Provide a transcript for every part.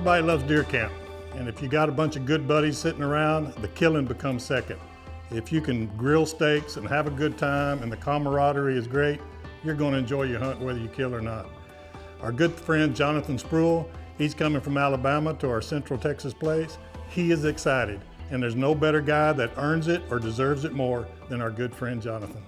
Everybody loves deer camp, and if you got a bunch of good buddies sitting around, the killing becomes second. If you can grill steaks and have a good time and the camaraderie is great, you're going to enjoy your hunt whether you kill or not. Our good friend Jonathan Spruill, he's coming from Alabama to our Central Texas place. He is excited, and there's no better guy that earns it or deserves it more than our good friend Jonathan.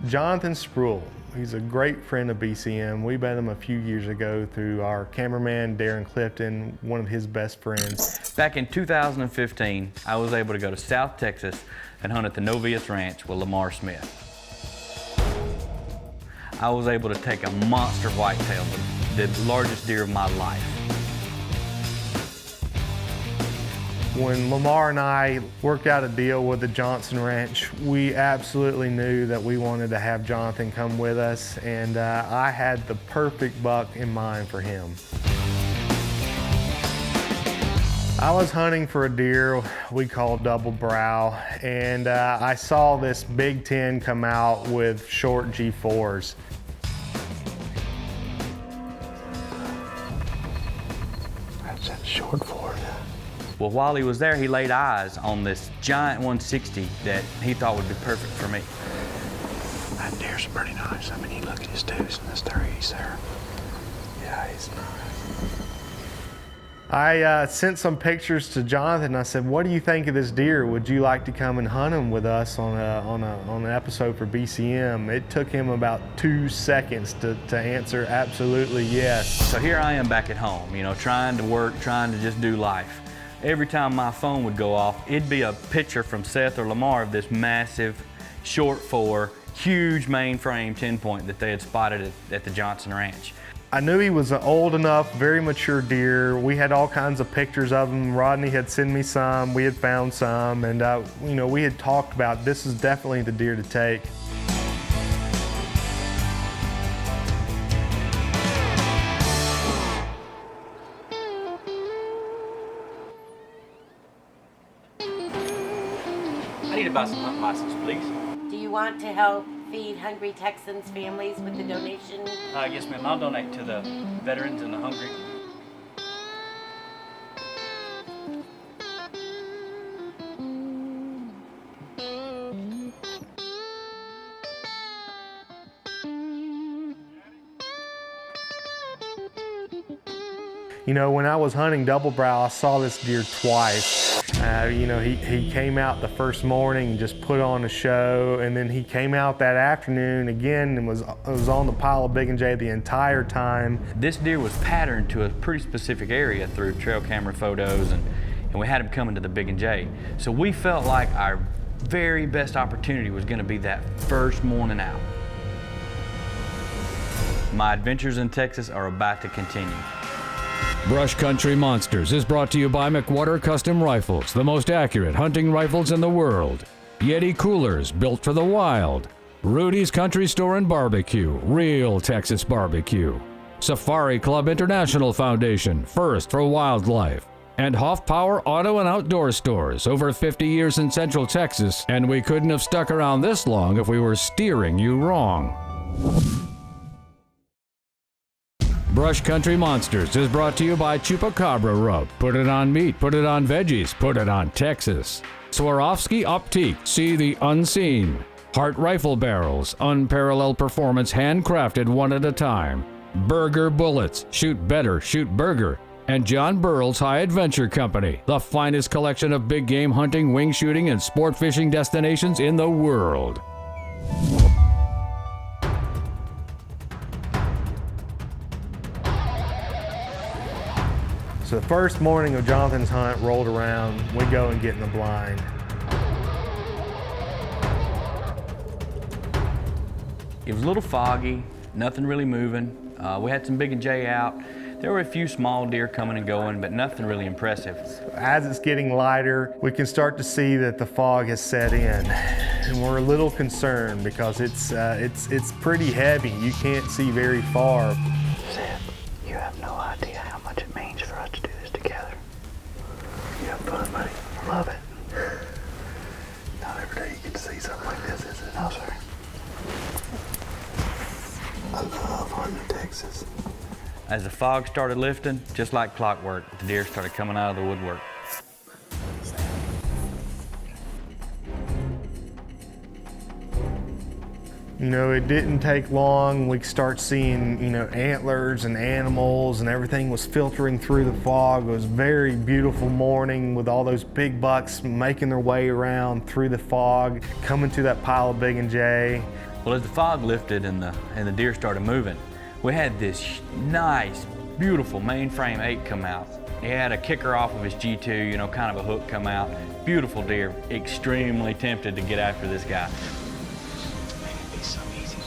Jonathan Spruill, he's a great friend of BCM. We met him a few years ago through our cameraman, Darren Clifton, one of his best friends. Back in 2015, I was able to go to South Texas and hunt at the Novius Ranch with Lamar Smith. I was able to take a monster whitetail, the largest deer of my life. When Lamar and I worked out a deal with the Johnson Ranch, we absolutely knew that we wanted to have Jonathan come with us, and I had the perfect buck in mind for him. I was hunting for a deer we call double brow, and I saw this Big Ten come out with short G4s. That's that short for you. Well, while he was there, he laid eyes on this giant 160 that he thought would be perfect for me. That deer's pretty nice. I mean, you look at his twos and his threes there. Yeah, he's nice. I sent some pictures to Jonathan. I said, "What do you think of this deer? Would you like to come and hunt him with us on an episode for BCM?" It took him about 2 seconds to answer absolutely yes. So here I am back at home, you know, trying to work, trying to just do life. Every time my phone would go off, it'd be a picture from Seth or Lamar of this massive, short 4, huge mainframe 10-point that they had spotted at the Johnson Ranch. I knew he was an old enough, very mature deer. We had all kinds of pictures of him. Rodney had sent me some, we had found some, and you know, we had talked about this is definitely the deer to take. I need to buy some hunting license, please. Do you want to help feed hungry Texans families with the donation? Yes, ma'am. I'll donate to the veterans and the hungry. You know, when I was hunting double brow, I saw this deer twice. You know, he came out the first morning and just put on a show, and then he came out that afternoon again and was on the pile of Big and J the entire time. This deer was patterned to a pretty specific area through trail camera photos, and we had him coming to the Big and J. So we felt like our very best opportunity was going to be that first morning out. My adventures in Texas are about to continue. Brush Country Monsters is brought to you by McWhorter Custom Rifles, the most accurate hunting rifles in the world. Yeti Coolers, built for the wild. Rudy's Country Store and Barbecue, real Texas barbecue. Safari Club International Foundation, first for wildlife. And Hoff Power Auto and Outdoor Stores, over 50 years in Central Texas, and we couldn't have stuck around this long if we were steering you wrong. Brush Country Monsters is brought to you by Chupacabra Rub. Put it on meat, put it on veggies, put it on Texas. Swarovski Optique, see the unseen. Hart Rifle Barrels, unparalleled performance, handcrafted one at a time. Burger Bullets, shoot better, shoot burger. And John Burrell's High Adventure Company, the finest collection of big game hunting, wing shooting, and sport fishing destinations in the world. So the first morning of Jonathan's hunt rolled around, we go and get in the blind. It was a little foggy, nothing really moving. We had some Big and J out. There were a few small deer coming and going, but nothing really impressive. As it's getting lighter, we can start to see that the fog has set in. And we're a little concerned because it's pretty heavy. You can't see very far. Seth, you have no idea how much it means for us to do this together. You have fun, buddy. I love it. Not every day you get to see something like this, is it? No, sir. I love hunting in Texas. As the fog started lifting, just like clockwork, the deer started coming out of the woodwork. You know, it didn't take long. We start seeing, you know, antlers and animals, and everything was filtering through the fog. It was a very beautiful morning with all those big bucks making their way around through the fog, coming to that pile of Big and J. Well, as the fog lifted and the deer started moving, we had this nice, beautiful mainframe 8 come out. He had a kicker off of his G2, you know, kind of a hook come out. Beautiful deer, extremely tempted to get after this guy. It'd be so easy to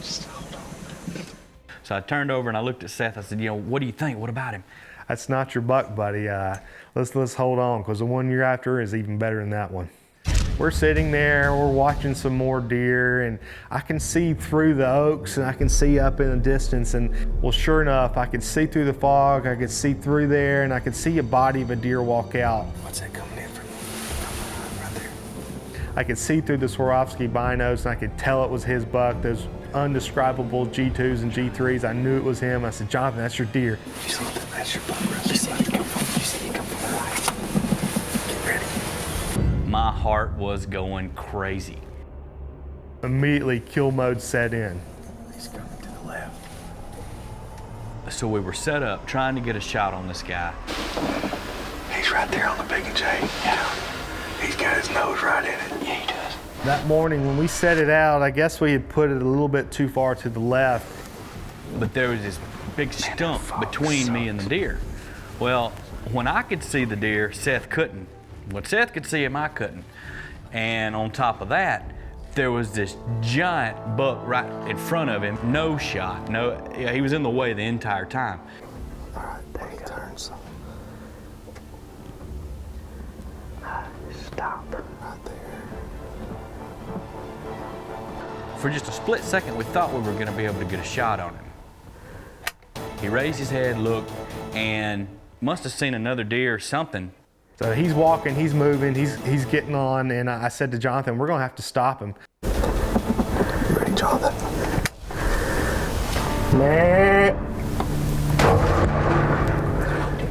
just hold on. So I turned over and I looked at Seth. I said, you know, what do you think? What about him? That's not your buck, buddy. Let's hold on, because the one you're after is even better than that one. We're sitting there, we're watching some more deer, and I can see through the oaks and I can see up in the distance, and well, sure enough, I could see through the fog, I could see through there, and I could see a body of a deer walk out. What's that coming in from? Right there. I could see through the Swarovski binos, and I could tell it was his buck, those undescribable G2s and G3s. I knew it was him. I said, Jonathan, that's your deer. You see that? That's your buck right there. You see it come from the right. Get ready. My heart was going crazy. Immediately, kill mode set in. He's coming to the left. So we were set up trying to get a shot on this guy. He's right there on the Big and J. Yeah. He's got his nose right in it. Yeah, he does. That morning when we set it out, I guess we had put it a little bit too far to the left. But there was this big stump between me and the deer. Well, when I could see the deer, Seth couldn't. When Seth could see him, I couldn't. And on top of that, there was this giant buck right in front of him. No shot. He was in the way the entire time. All right, there he turns. Stop right there. For just a split second, we thought we were going to be able to get a shot on him. He raised his head, looked, and must have seen another deer or something. So he's walking, he's moving, he's getting on, and I said to Jonathan, we're gonna have to stop him. Ready, Jonathan?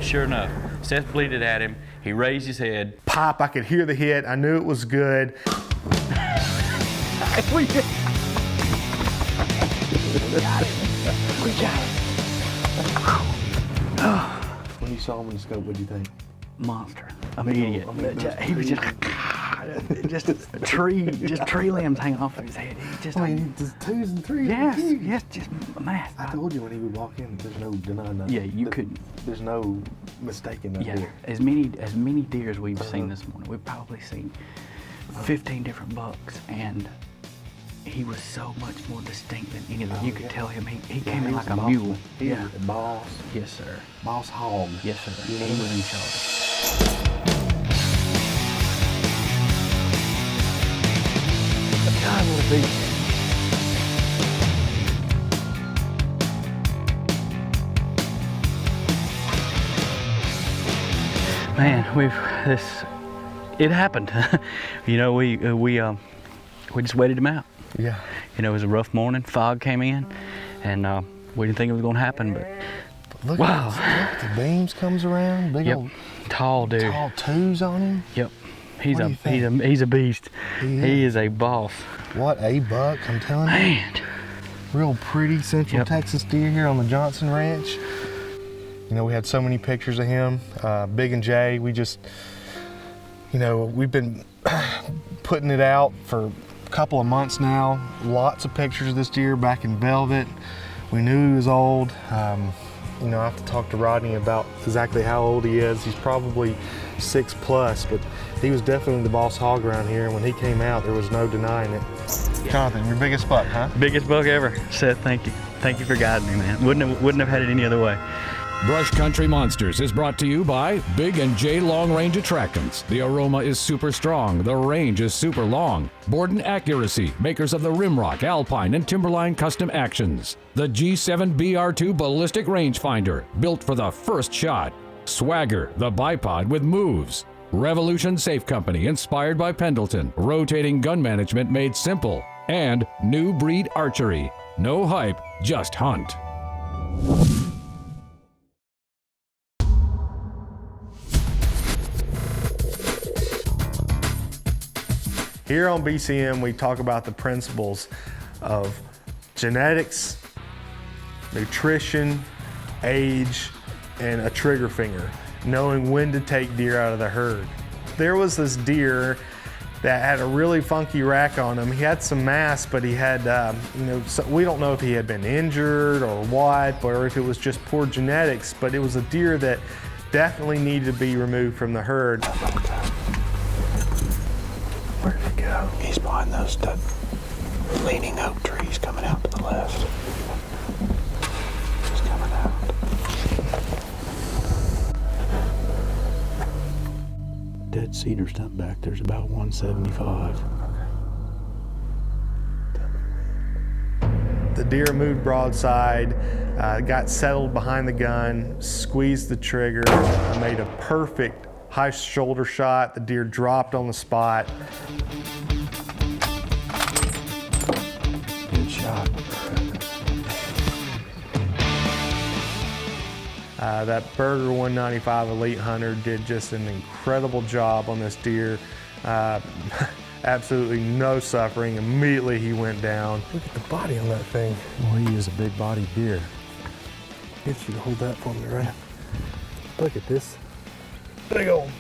Sure enough, Seth bleated at him. He raised his head. Pop, I could hear the hit. I knew it was good. We got it. When you you saw him in the scope, what'd you think? Monster, immediate. I mean, He was just a tree, just tree limbs hanging off of his head. He just, just 2s and 3s. yes, just a mass. I told you when he would walk in, there's no denying that. Yeah, you couldn't. There's no mistaking that Yeah, deer. as many deer as we've seen this morning. We've probably seen 15 different bucks, and he was so much more distinct than any of them. You could tell him he came in he like was a boss. mule. He Yeah. was a boss. Yes, sir. Boss hog. Yes, sir. You know? He was in charge. God, what a beast. Man, it happened. You know, we just waited him out. Yeah. You know, it was a rough morning. Fog came in, and we didn't think it was going to happen. But Look Wow. at the beams comes around. Big yep, old tall dude. tall 2s on him. Yep, he's What do you think? he's a beast. He He is a boss. What a buck, I'm telling you. Man, Real pretty Central Yep. Texas deer here on the Johnson Ranch. You know, we had so many pictures of him. Big and Jay, we just, you know, we've been putting it out for a couple of months now. Lots of pictures of this deer back in velvet. We knew he was old. You know, I have to talk to Rodney about exactly how old he is. He's probably 6+, but he was definitely the boss hog around here. And when he came out, there was no denying it. Jonathan, your biggest buck, huh? biggest buck ever. Seth, thank you. Thank you for guiding me, man. Wouldn't have had it any other way. Brush Country Monsters is brought to you by Big and J Long Range Attractants. The aroma is super strong. The range is super long. Borden Accuracy, makers of the Rimrock, Alpine, and Timberline custom actions. The G7 BR2 Ballistic Rangefinder, built for the first shot. Swagger, the bipod with moves. Revolution Safe Company, inspired by Pendleton. Rotating gun management made simple. And New Breed Archery. No hype, just hunt. Here on BCM, we talk about the principles of genetics, nutrition, age, and a trigger finger, knowing when to take deer out of the herd. There was this deer that had a really funky rack on him. He had some mass, but he had, you know, so we don't know if he had been injured or what, or if it was just poor genetics, but it was a deer that definitely needed to be removed from the herd. Where did it go? He's behind those leaning oak trees coming out to the left. He's coming out. Dead cedar stump back there's about 175. The deer moved broadside, got settled behind the gun, squeezed the trigger, made a perfect high shoulder shot. The deer dropped on the spot. Good shot. That Berger 195 Elite Hunter did just an incredible job on this deer. Absolutely no suffering. Immediately he went down. Look at the body on that thing. Well, he is a big bodied deer. Get you to hold that for me, right? Look at this big old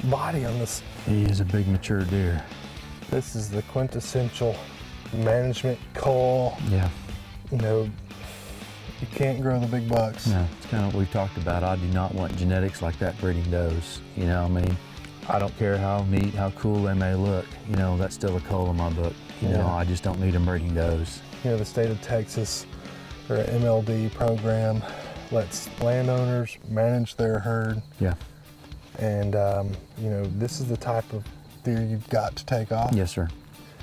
body on this. He is a big mature deer. This is the quintessential management call. Yeah. You know, you can't grow the big bucks. No, it's kind of what we've talked about. I do not want genetics like that breeding does. You know, I mean, I don't care how neat, how cool they may look. You know, that's still a cull in my book. You know, Yeah. I just don't need them breeding does. You know, the state of Texas, or MLD program, lets landowners manage their herd. Yeah. And, you know, this is the type of deer you've got to take off. Yes, sir.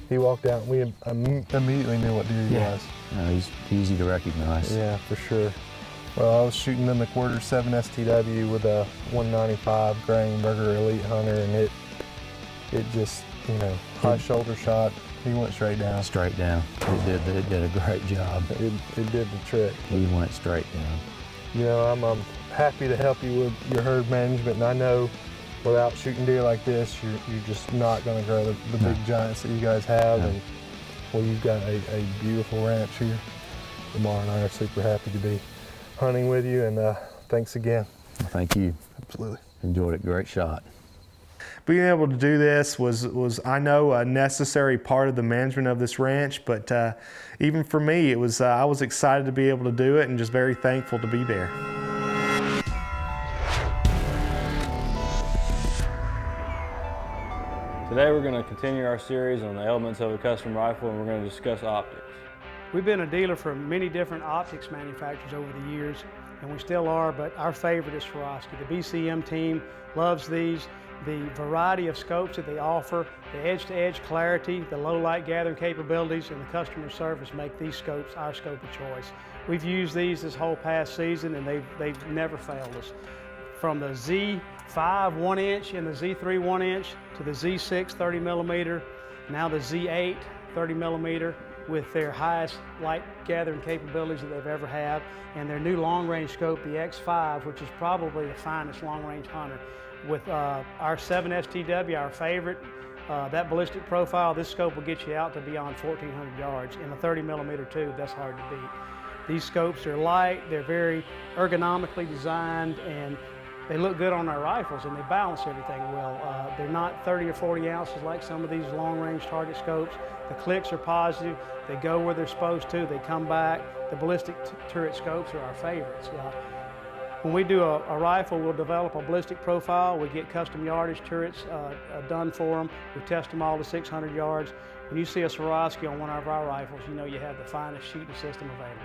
He walked out and we immediately knew what deer he Yeah. was. No, he's easy to recognize. Yeah, for sure. Well, I was shooting the McWhirter 7 STW with a 195 grain Berger Elite Hunter, and it just, you know, high shoulder shot. He went straight down. Straight down. It did a great job. It did the trick. He went straight down. You know, I'm happy to help you with your herd management, and I know without shooting deer like this, you're just not going to grow the big giants that you guys have. No. And well, you've got a beautiful ranch here. Lamar and I are super happy to be hunting with you, and Thanks again. Thank you. Absolutely. Enjoyed it. Great shot. Being able to do this was I know a necessary part of the management of this ranch, but even for me, it was I was excited to be able to do it and just very thankful to be there. Today we're going to continue our series on the elements of a custom rifle, and we're going to discuss optics. We've been a dealer for many different optics manufacturers over the years, and we still are, but our favorite is Swarovski. The BCM team loves these. The variety of scopes that they offer, the edge-to-edge clarity, the low light gathering capabilities, and the customer service make these scopes our scope of choice. We've used these this whole past season, and they've never failed us. From the Z5 1-inch and the Z3 1-inch to the Z6 30mm, now the Z8 30mm, with their highest light gathering capabilities that they've ever had, and their new long-range scope, the X5, which is probably the finest long-range hunter. With our 7 STW, our favorite, that ballistic profile, this scope will get you out to beyond 1,400 yards. In a 30mm tube, that's hard to beat. These scopes are light, they're very ergonomically designed, and they look good on our rifles, and they balance everything well. They're not 30 or 40 ounces like some of these long-range target scopes. The clicks are positive, they go where they're supposed to, they come back. The ballistic turret scopes are our favorites. When we do a rifle, we'll develop a ballistic profile. We get custom yardage turrets done for them. We test them all to 600 yards. When you see a Swarovski on one of our rifles, you know you have the finest shooting system available.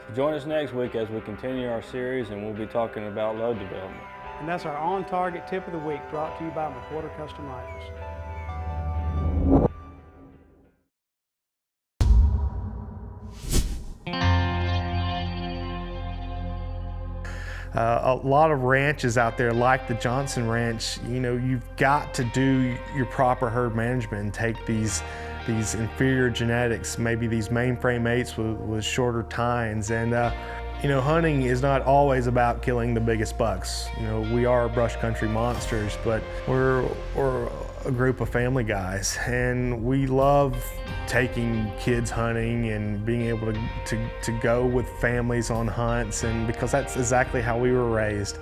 So join us next week as we continue our series, and we'll be talking about load development. And that's our on-target tip of the week, brought to you by McWhorter Custom Rifles. A lot of ranches out there, like the Johnson Ranch, you know, you've got to do your proper herd management and take these inferior genetics, maybe these mainframe 8s with shorter tines. And you know, hunting is not always about killing the biggest bucks. You know, we are brush country monsters, but we're a group of family guys, and we love taking kids hunting and being able to go with families on hunts, and because that's exactly how we were raised.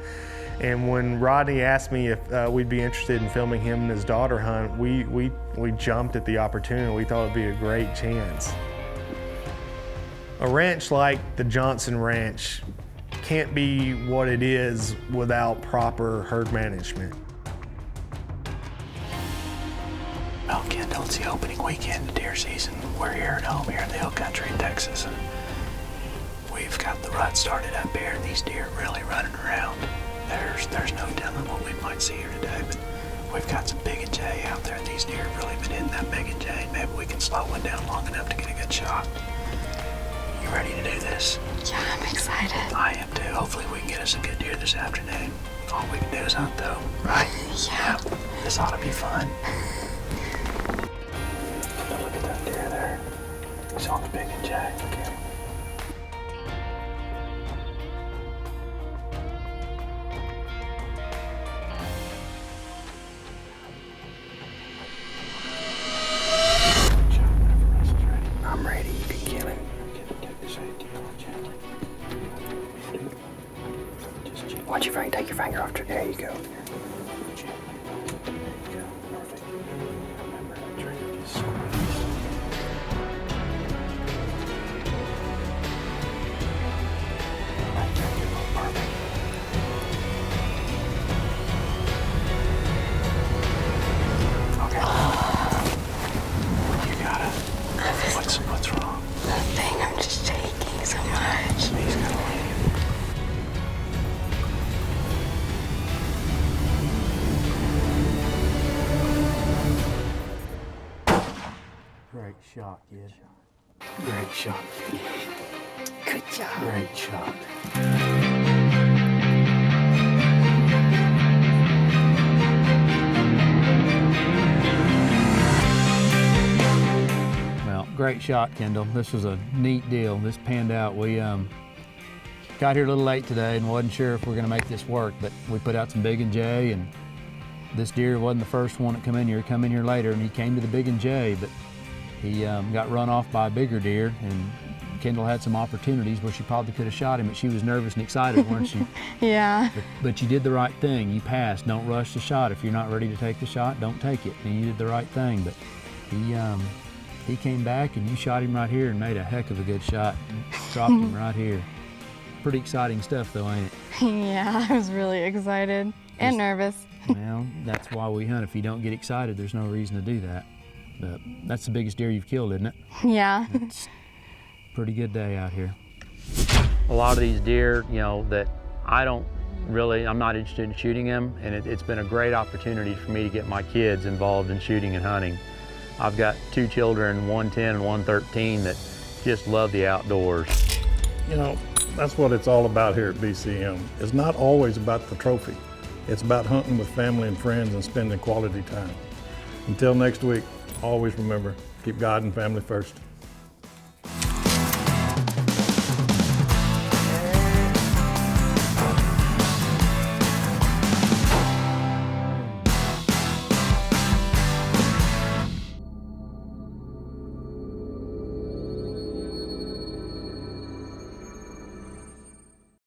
And when Rodney asked me if we'd be interested in filming him and his daughter hunt, we jumped at the opportunity. We thought it'd be a great chance. A ranch like the Johnson Ranch can't be what it is without proper herd management. Well, Kendall, it's the opening weekend of deer season. We're here at home here in the hill country in Texas, and we've got the rut started up here, and these deer are really running around. There's no telling what we might see here today, but we've got some Big and J out there, and these deer have really been hitting that Big and J. Maybe we can slow one down long enough to get a good shot. You ready to do this? Yeah, I'm excited. I am too. Hopefully we can get us a good deer this afternoon. All we can do is hunt though, right? Yeah. This ought to be fun. Look at that deer there. He's on the Big and J. Look at him. I'm ready. You can kill him. Watch your finger. Take your finger off. There you go. What's wrong? Nothing. I'm just shaking so much. He's gonna leave. Great shot, kid. Great shot. Good job. Great shot. Well, great shot, Kendall. This was a neat deal. This panned out. We got here a little late today and wasn't sure if we're going to make this work, but we put out some Big and J, and this deer wasn't the first one that come in here. He come in here later, and he came to the Big and J, but he got run off by a bigger deer and Kendall had some opportunities where she probably could have shot him, but she was nervous and excited, weren't you? Yeah. But you did the right thing. You passed. Don't rush the shot. If you're not ready to take the shot, don't take it. And you did the right thing. But he came back and you shot him right here and made a heck of a good shot. Dropped him right here. Pretty exciting stuff though, ain't it? Yeah, I was really excited and nervous. Well, that's why we hunt. If you don't get excited, there's no reason to do that. But that's the biggest deer you've killed, isn't it? Yeah. It's a pretty good day out here. A lot of these deer, you know, that I'm not interested in shooting them, and it's been a great opportunity for me to get my kids involved in shooting and hunting. I've got 2 children, 110 and 113, that just love the outdoors. You know, that's what it's all about here at BCM. It's not always about the trophy. It's about hunting with family and friends and spending quality time. Until next week, always remember, keep God and family first.